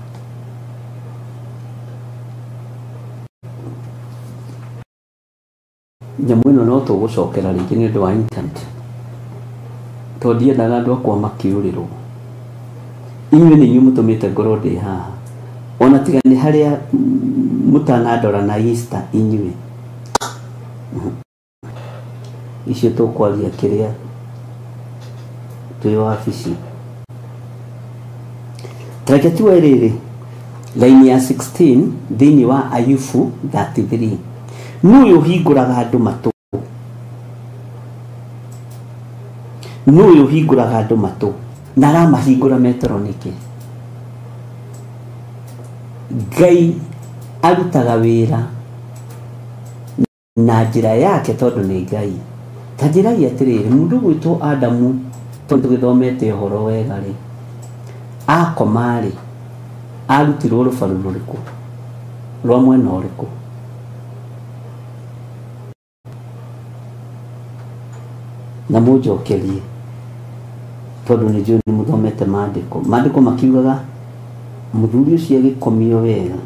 nyamũ ĩno no tũgũcokera rĩngĩ nĩ ũndũ wa internet tondũ ndiendaga andũ akwa makĩũrĩrwo inyuĩ nĩ inyuĩ mũtũmĩte ngoro ndĩ haha ona tiga nĩ harĩa mũtanandora na Easter inyuĩ icio tũkwaria kĩrĩa twĩ wabici tareke tuwe rĩrĩ laini ya 16 thĩinĩ wa Ayubu 33 nũyũ hingũraga andũ matũ nũyũ hingũraga andũ matũ na aramahingũra metoro nĩkĩ Ngai arutaga wĩra na njĩra yake tondũ nĩ Ngai ta njĩragia atĩrĩrĩ mũndũ gwĩtwo Adamu tondũ gĩthomete ũhoro wega rĩ akoma rĩ arutirwo rũbaru rũrĩkũ rwa mwena ũrĩkũ na mũnjokerie tondũ nĩ njũĩ nĩ mũthomete maandĩko makiugaga mũthuri ũcio agĩkomio wega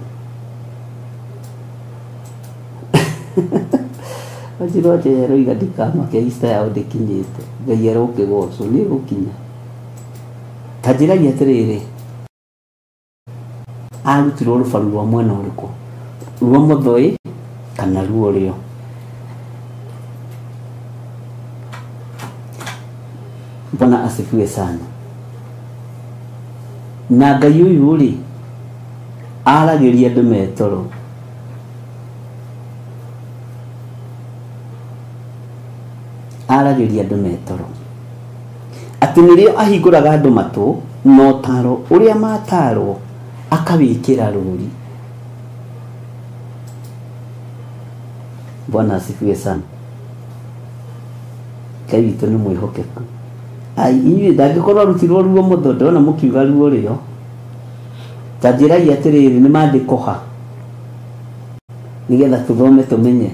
Wajiro jero igadika makeista ya odekinyete gayero ke goso ni gokinya tajira yeterere arutiro rufaru rwa mwana uriko rwa muthoi kana ruo rio Bwana asifiwe sana na Ngai uyu ri arageria andu metoro arageria andu metoro ati nirio ahinguraga andu matu no taro uria mataro akawikira ruri Bwana asifiwe sana Ngai witũ nĩ mwĩhokeku ai inyuĩ ndangĩkorwo rutirwo ruo mũthondo na mũkiuga ruo rĩo ta njĩra ya atĩrĩrĩ nĩ maandĩko ha nigetha tuthome tumenye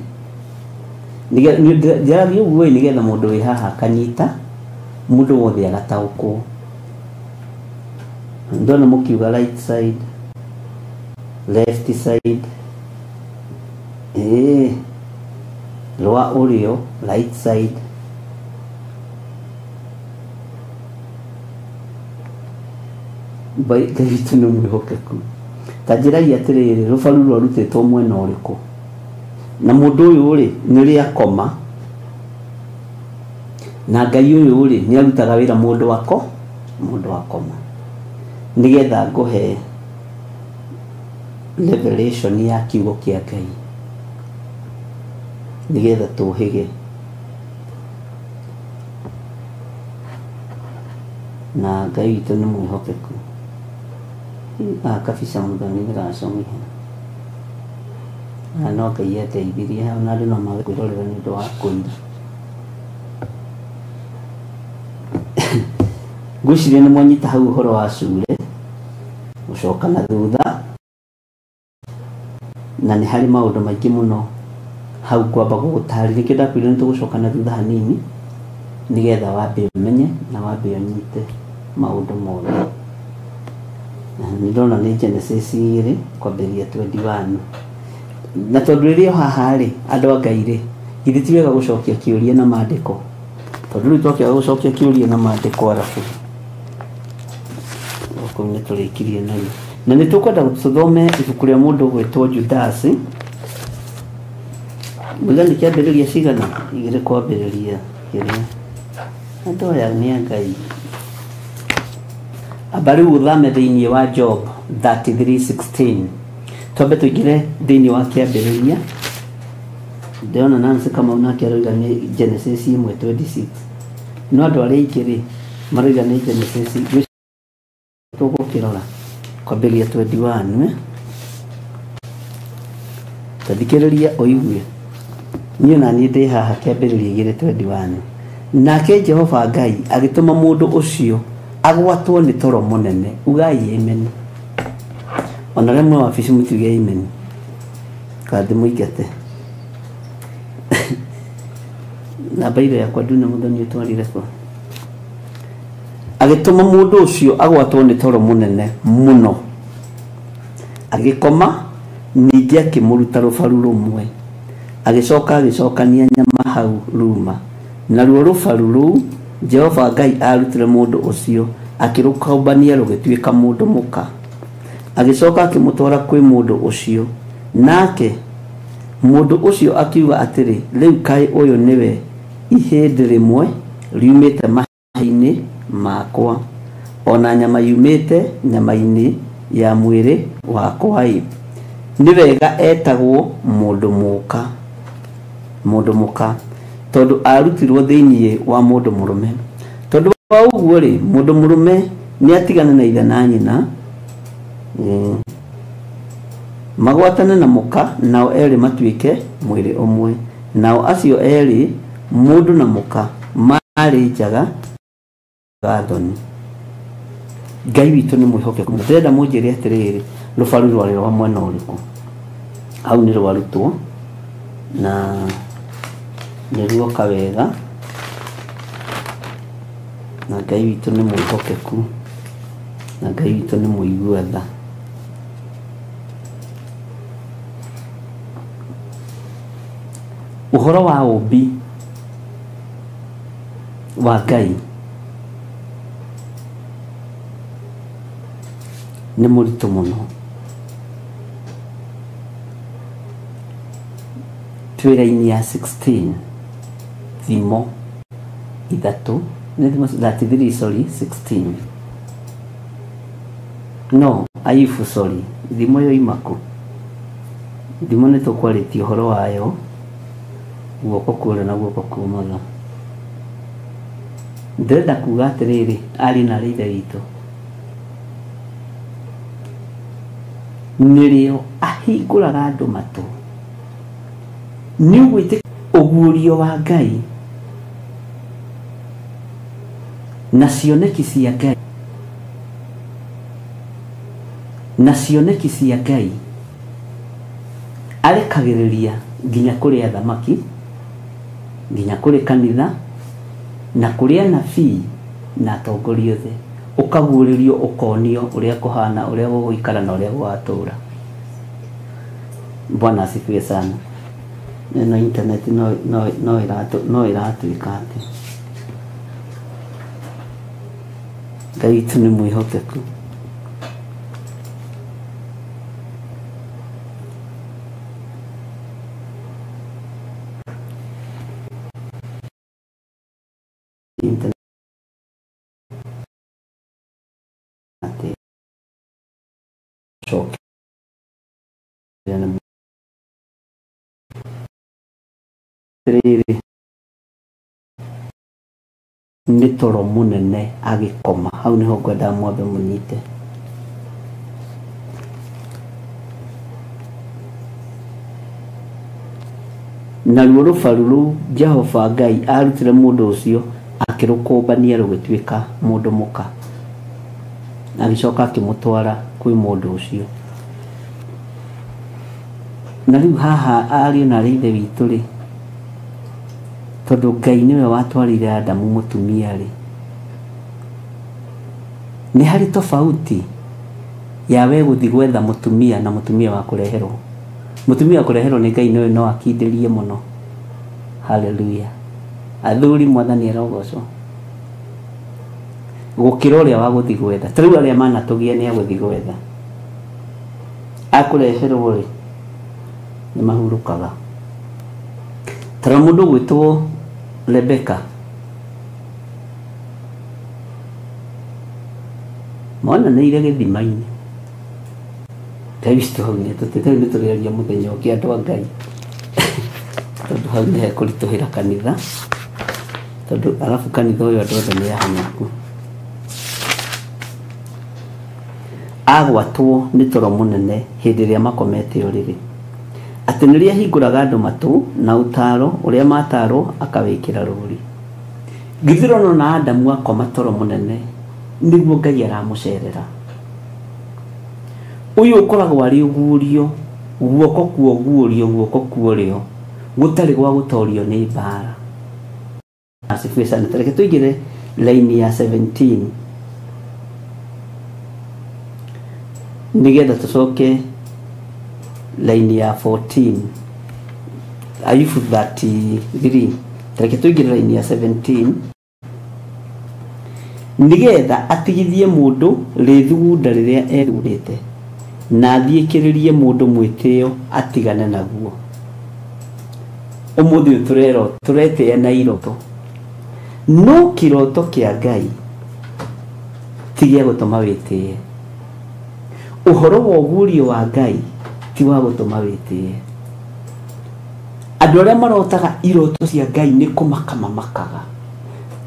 ndirathie uguo nigetha mundu wi haha kanyita mundu wothe agataukwo ndona mukiuga right side left side rwa urio right side Ngai witũ nĩ mwĩhokeku ta njĩragia atĩrĩrĩ rũbaru rwarutĩtwo mwena ũrĩkũ na mũndũ ũyũ rĩ nĩ rĩa koma na Ngai ũyũ rĩ nĩ arutaga wĩra mũndũ wa koma nigetha ngũhe revelation ya kiugo kĩa Ngai nigetha tũhĩge na Ngai witũ nĩ mwĩhokeku kabisa muthoni nĩracomia no Ngai ateithirie ona andũ no mage kwĩrorera nĩ ũndũ wa kũira ngwĩciria nĩ mwanyita hau ũhoro wa cure gũcoka na thutha na nĩ harĩ maũndũ maingĩ mũno hau kwamba gũgũtarĩria kĩo ndakwĩrire nĩ tũgũcoka na thutha hanini nigetha wambe ũmenye na wambe ũnyite maũndũ mothe nĩ ndona nĩ Genesis 2 kwambĩrĩria 21 na tondũ rĩrĩa haha rĩ andũ a Ngai rĩ ithe ti wega gũcokia kĩũria na maandĩko tondũ rĩu twakĩaga gũcokia kĩũria na maandĩko arabu okorwo nĩ tũrĩkirie nayo na nĩ tũkwenda tũthome ibuku rĩa mũndũ gwĩtwo Judasi mũigana kĩambĩrĩria cigana igĩrĩ kwambĩrĩria kĩrĩa andũ aya nĩ a Ngai amba rĩu ũthame thĩinĩ wa Job 33:16 twambe tũingĩre thĩinĩ wa kĩambĩrĩria ndĩrona Nancy Kamau nake aroiga nĩ Genesis 1:26 no andũ arĩa aingĩ rĩ maroiga nĩ Genesis tũgũkĩrora kwambĩrĩria 21 tathikĩrĩria ũigue niĩ na niĩ ndĩ haha kĩambĩrĩria 2:21 nake Jehova Ngai agĩtũma mũndũ ũcio agwatwo nĩ toro mũnene ugai amen ona rĩmwe wabici mũtiuge amen kandi mũingate na baire yakwa ndune mũthoni ũtwarire kwa agĩtũma mũndũ ũcio agwatwo nĩ toro mũnene mũno agĩkoma ningĩ akĩmũruta rũbaru rũmwe agĩcokania nyama hau ruma naruo rũbaru rũu Jehova Ngai arutire mũndũ ũcio akĩrũkambania rũgĩtuĩka mũndũ mũka agĩcoka akĩmũtwara kwĩ mũndũ ũcio nake mũndũ ũcio akiuga atĩrĩ rĩu kaĩ ũyũ nĩwe ihĩndĩ rĩmwe riumĩte mahiũ-inĩ makwa ona nyama yumĩte nyama-inĩ ya mwĩrĩ wakwa nĩ wega etagwo mũndũ mũka tondũ arutirwo thĩinĩ wa mũndũ mũrũme tondũ wa ũguo rĩ mũndũ mũrũme nĩ atigana na ithe na nyina magwatane na mũka nao erĩ matuĩke mwĩrĩ ũmwe nao acio erĩ mũndũ na mũka marĩ njaga gathoni Ngai witũ nĩ mwĩhokeku ndĩrenda mũnjĩre atĩrĩrĩ rũbaru rwarĩ rwa mwena ũrĩkũ hau nĩ rwarutwo na nĩruoka wega na Ngai witũ nĩ mwĩhokeku na Ngai witũ nĩ mũigua tha ũhoro wa ũmbi wa Ngai nĩ mũritũ mũno twĩra-inĩ ya 16 thimo ithatũ nĩ thimo 33 sorry 16 no Ayubu sorry thimo yo imaku thimo nĩ tũkwarĩtie ũhoro wayo guoko kũrĩa na guoko kuumaga ndĩrenda kuga atĩrĩrĩ arĩ na ithe witũ nĩrĩo ahingũraga andũ matũ nĩ ũgwĩtĩkia ũguũrio wa Ngai na cioneki cia Ngai arekagĩrĩria nginya kũrĩ athamaki, nginya kũrĩ kanitha, na kũrĩ anabii na atongoria othe. Ũkaguũrĩrio ũkonio ũrĩa kũhana, ũrĩa gũgũikara na ũrĩa gũgatũũra. Bwana asifiwe sana. Na internet no ĩratuĩka atĩ Ngai witũ nĩ mwĩhokeku. Nĩ toro mũnene agĩkoma. Hau nĩho ngwenda mwambe mũnyite. Naruo rũbaru rũu Jehova Ngai arutire mũndũ ũcio akĩrũkũmbania rũgĩtuĩka mũndũ mũka. Agĩcoka akĩmũtwara kwĩ mũndũ ũcio. Na rĩu haha ariũ na ithe witũ rĩ, tondũ Ngai nĩwe watwarire Adamu mũtumia rĩ, nĩ harĩ tofauti ya we gũthiĩ gwetha mũtumia na mũtumia wa kũreherwo. Mũtumia wa kũreherwo nĩ Ngai nĩwe no akindĩrie mũno. Haleluya. Athuri Mwathani arogocwo. Gũkĩra ũrĩa wa gũthiĩ gwetha. Ta rĩu arĩa manatũgia nĩ agũthiĩ gwetha. Akũreherwo rĩ, nĩ mahurũkaga. Tara mũndũ gwĩtwo Rebeka. Monanĩire gĩthima-inĩ. Ngai witũ hau nĩ tũrĩaria mũthenya ũngĩ andũ a Ngai. Tondũ hau nĩ hekũritũhĩra kanitha. Tondũ arabu kanitha ũyũ andũ othe nĩ ahanaku. Agwatwo nĩ toro mũnene hĩndĩ ĩrĩa makomete ũrĩrĩ. Atĩ nĩrĩa hingũraga andũ matũ na ũtaro ũrĩa matarwo akawĩkĩra rũri. Githĩrono na Adamu akoma toro mũnene nĩguo Ngai aramũcerera. Ũyũ ũkoragwo arĩ ũguũrio, guoko kuo guũrio, guoko kuorio, gũtarĩ gwa gũtorio nĩ mbara. Asifiwe sana. Tareke tũingĩre laini ya 17 nĩgetha tũcoke laini ya 14. Ayubu 33. Tareke tũingĩre laini ya 17 nĩgetha atigithie mũndũ rĩthugunda rĩrĩa erurĩte na athiĩkĩrĩrie mũndũ mwĩtĩo atigane naguo. Ũmũthĩ tũretĩĩa na iroto, no kĩroto kĩa Ngai ti gĩa gũtũma wĩtĩe. Ũhoro wa ũguũrio wa Ngai ti wa gũtũma wĩtĩe. Andũ arĩa marotaga iroto cia Ngai nĩ kũmaka mamakaga.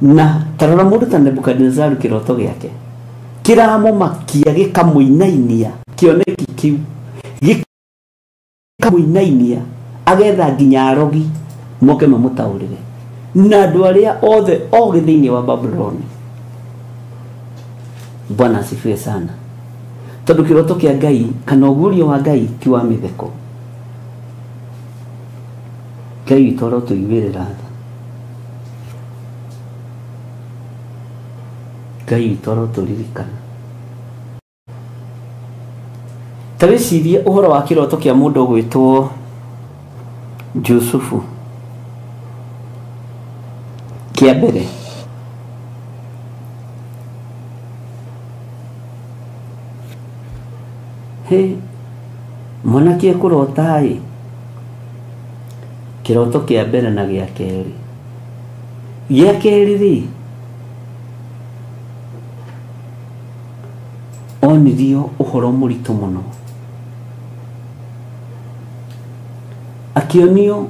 Na tarora mũndũ ta Nebukadnezaru kĩroto gĩake kĩramũmakia gĩkamũinainia. Kĩoneki kĩu gĩkamũinainia, agetha nginya arogi moke mamũtaũrĩre. Na andũ arĩa othe ogĩ thĩinĩ wa Babuloni. Bwana asifiwe sana. Tondũ kĩroto kĩa Ngai kana ũguũrio wa Ngai ti wa mĩtheko. Ngai witũ arotũiguĩrĩra tha. Ngai witũ arotũririkana. Ta wĩcirie ũhoro wa kĩroto kĩa mũndũ gwĩtwo Jusufu. Kĩa mbere, mwanake kũrota ĩ, kĩroto kĩa mbere na gĩa kerĩ. Gĩa kerĩ rĩ, onirio ũhoro mũritũ mũno. Akĩonio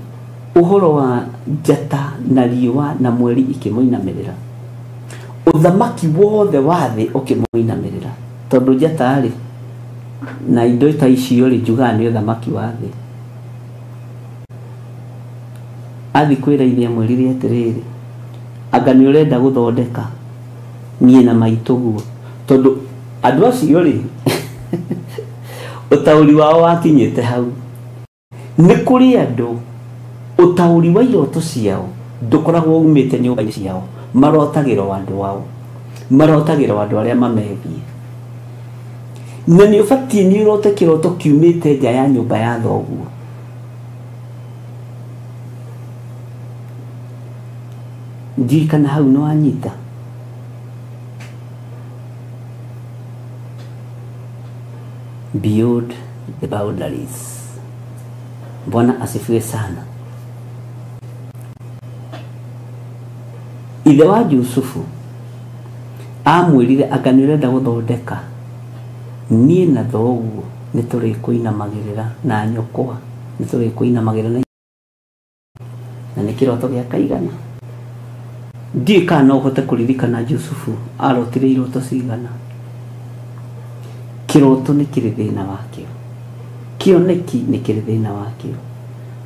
ũhoro wa njata na riũa na mweri ikĩmũinamĩrĩra. Ũthamaki wothe wa thĩ ũkĩmũinamĩrĩra. Tondũ njata rĩ na indo ta icio rĩ njugaga nĩ ũthamaki wa thĩ. Athi kwĩraithia mweri rĩ atĩrĩrĩ, anga nĩ ũrenda gũthondeka niĩ na maitũguo. Tondũ andũ acio rĩ ũtaũri wao wakinyĩte hau. nĩ kũrĩ andũ ũtaũri wa iroto ciao ndũkoragwo umĩte nyũmba-inĩ ciao, marotagĩrwo andũ wao, marotagĩrwo andũ arĩa mamethie. Na nĩ ũbatiĩ nĩ ũrote kĩroto kiumĩte nja ya nyũmba ya thoguo. Ndiũĩ kana hau nĩ wanyita. Build the boundaries. Bwana asifiwe sana. Ithe wa Yusufu amwĩrire akanĩrenda gũthondeka niĩ na thoguo nĩ tũrĩkũinamagĩrĩra na nyũkwa nĩ tũrĩkũinamagĩrĩra na nĩ kĩroto gĩa kaigana. Ndiũĩ kana no ũhote kũririkana Yusufu arotire iroto cigana. Kĩroto nĩ kĩrĩ thĩna wakĩo, kĩoneki nĩ kĩrĩ thĩna wakĩo.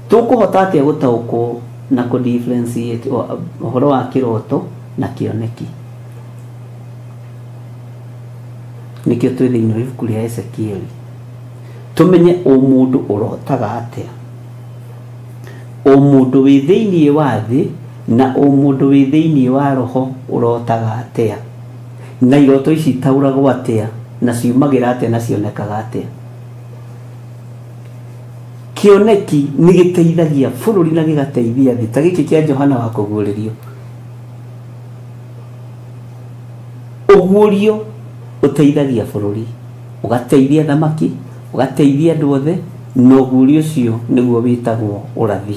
Tũkũhota atĩa gũtaũkwo na kũ-differentiate ũhoro wa kĩroto na kĩoneki? Nĩkĩo twĩ thĩinĩ wa ibuku rĩa Ezekieli tũmenye o mũndũ ũrotaga atĩa, o mũndũ wĩ thĩinĩ wa thĩ na o mũndũ wĩ thĩinĩ wa roho ũrotaga atĩa, na iroto ici itauragwo atĩa na ciumagĩra atĩa na cionekaga atĩa. Kĩoneki nĩ gĩteithagia bũrũri na gĩgateithia thĩ. Ta gĩkĩ kĩa Johana wa kũguũrĩrio, ũguũrio ũteithagia bũrũri, ũgateithia thamaki, ũgateithia andũ othe, na ũguũrio ũcio nĩguo wĩtagwo ũrathi.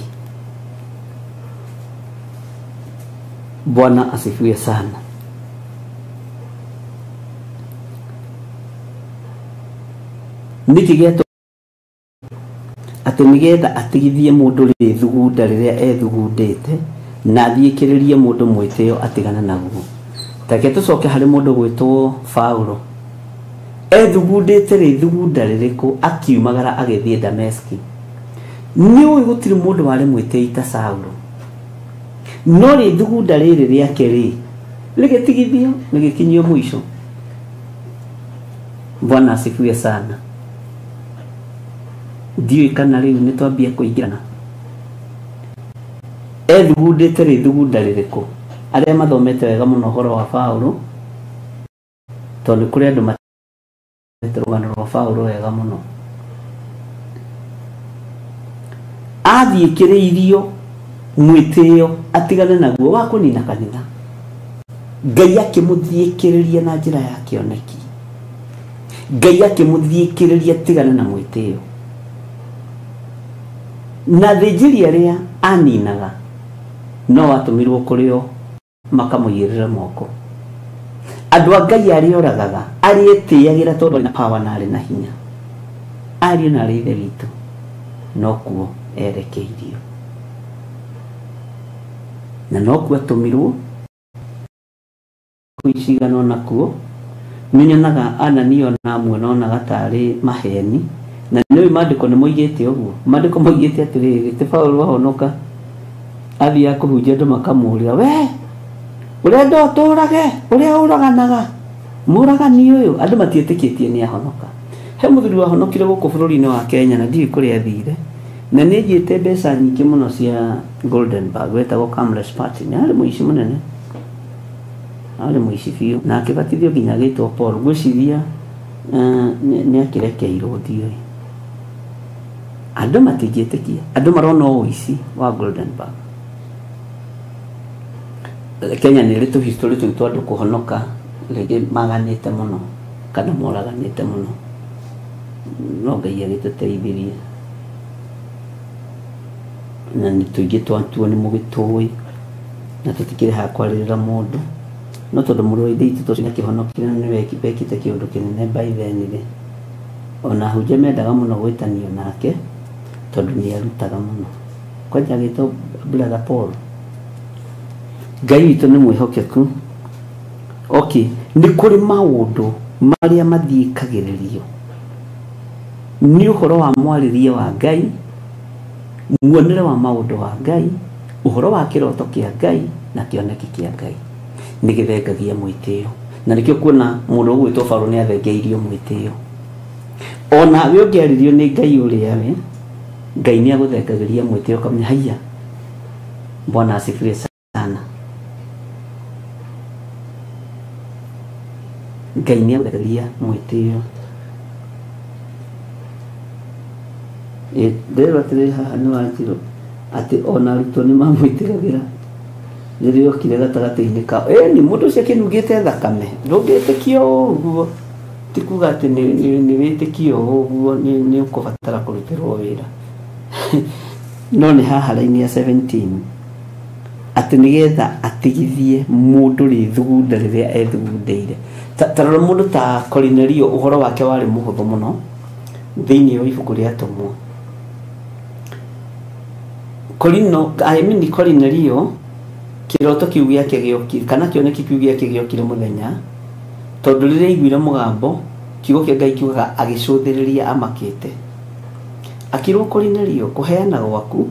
Bwana asifiwe sana. Nĩkĩ gĩatũ atĩ nĩgetha atigithie mũndũ rĩthugunda rĩrĩa ethugundĩte na athiĩkĩrĩrie mũndũ mwĩtĩo atigana naguo. Take tũcoke harĩ mũndũ gwĩtwo Paulo. Ethugundĩte rĩthugunda rĩrĩkũ akiumagara agĩthiĩ Dameski. Nĩũĩ gũtirĩ mũndũ warĩ mwĩtĩi ta Saulo, no rĩthugunda rĩrĩ rĩake rĩgĩtigithio rĩgĩkinyio mũico. Bwana asifiwe sana. Ndiũĩ kana rĩu nĩ twambia kũingĩrana. Ethugundĩte rĩthugunda rĩrĩkũ? Arĩa mathomete wega mũno ũhoro wa Paulo, tondũ kũrĩ andũ mathomete rũgano rwa Paulo wega mũno. Athiĩkĩrĩirio mwĩtĩo atigane naguo wa kũnina kanitha, Ngai akĩmũthiĩkĩrĩria na njĩra ya kĩoneki. Ngai akĩmũthiĩkĩrĩria atigane na mwĩtĩo. Na thĩnjĩri arĩa aninaga no atũmirwo kũrĩ o makamũigĩrĩra moko. Andũ a Ngai arĩa oragaga, arĩa etĩagĩra tondũ na power na arĩ na hinya, ariũ na arĩ ithe witũ, no kuo erekeirio na no kuo atũmirwo kwĩcigana nakuo. Nĩnyonaga Anania na amwe nonaga tarĩ maheni, na nĩũĩ maandĩko nĩmoigĩte ũguo. Maandĩko moigĩte atĩrĩrĩ, ti Paulo ahonoka athiaga kũhunjia andũ makamũũria, we ũrenda ũtũũrage, ũrĩa ũraganaga mũragani ũyũ? Andũ matiĩtĩkĩtie nĩ ahonoka. He mũthuri wahonokire gũkũ bũrũri-inĩ wa Kenya na ndiũĩ kũrĩa athire, na nĩnjĩte mbeca nyingĩ mũno cia Goldenberg, wetagwo Camless Party. Nĩ arĩ mũici mũnene, arĩ mũici biũ, na akĩbatithio nginya agĩtwo Paul. Ngwĩciria nĩ akĩrekeirwo, ndiũĩ. Andũ matingĩĩtĩkia, andũ marona ũici wa Goldenberg. Kenya nĩ rĩ tũhistory tũu twa andũ kũhonoka rĩngĩ maganĩte mũno kana moraganĩte mũno, no Ngai agĩtũteithirie na nĩ tũingĩ twatuo nĩ mũgĩtũĩ na tũtikĩrĩ ha kwarĩrĩra mũndũ, no tondũ mũrũ wa ithe itũ tũcio nĩakĩhonokire na nĩ wekĩte kĩũndũ kĩnene by then rĩ, ona hunjia mendaga mũno gwĩtanio nake tondũ nĩ arutaga mũno. Kwanja agĩtwo Brother Paul. Ngai witũ nĩ mwĩhokeku. Okay, nĩ kũrĩ maũndũ marĩa mathiĩkagĩrĩrio nĩ ũhoro wa mwarĩrie wa Ngai, muonere wa maũndũ wa Ngai, ũhoro wa kĩroto kĩa Ngai na kĩoneki kĩa Ngai, nĩ gĩthengagia mwĩtĩo. Na nĩkĩo kuona mũndũ ũgwĩtwo Paulo nĩ athengeirio mwĩtĩo. Ona we ũngĩarĩrio nĩ Ngai ũrĩa we Ngai nĩ agũthengagĩria mwĩtĩo ũkamenya haiya Bwana asifiwe sana. Ngai nĩ agũthengagĩria mwĩtĩo. Ndĩrerwo atĩrĩ haha nĩ Wanjirũ atĩ ona arutwo nĩ mamwĩtĩkagĩra rĩrĩa okire gatagatĩ-inĩ kao. Nĩ mũndũ ũcio akĩnungĩte thakame, ndũngĩtĩkio ũguo. Ti kuga atĩ nĩ wĩtĩkio ũguo nĩ ũkũbatara kũrutĩrwo wĩra. No nĩ haha raini ya 17 atĩ nĩgetha atigithie mũndũ rĩthugunda rĩrĩa ethugundeire. Ta rora mũndũ ta Kornelio, ũhoro wake warĩ mũhũthũ mũno thĩinĩ wa ibuku rĩa Atũmwo. Kornelio kĩroto kĩu gĩake gĩokire kana kĩoneki kĩu gĩake gĩokire mũthenya tondũ rĩrĩa aiguire mũgambo kiugo kĩa Ngai kiugaga agĩcũthĩrĩria amakĩte. Akĩrwo Kornelio, kũheana gwaku,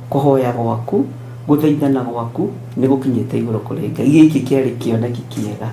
kũhoya gwaku, gũthaithana gwaku nĩ gũkinyĩte igũrũ kũrĩ Ngai. Gĩkĩ kĩarĩ kĩoneki kĩega.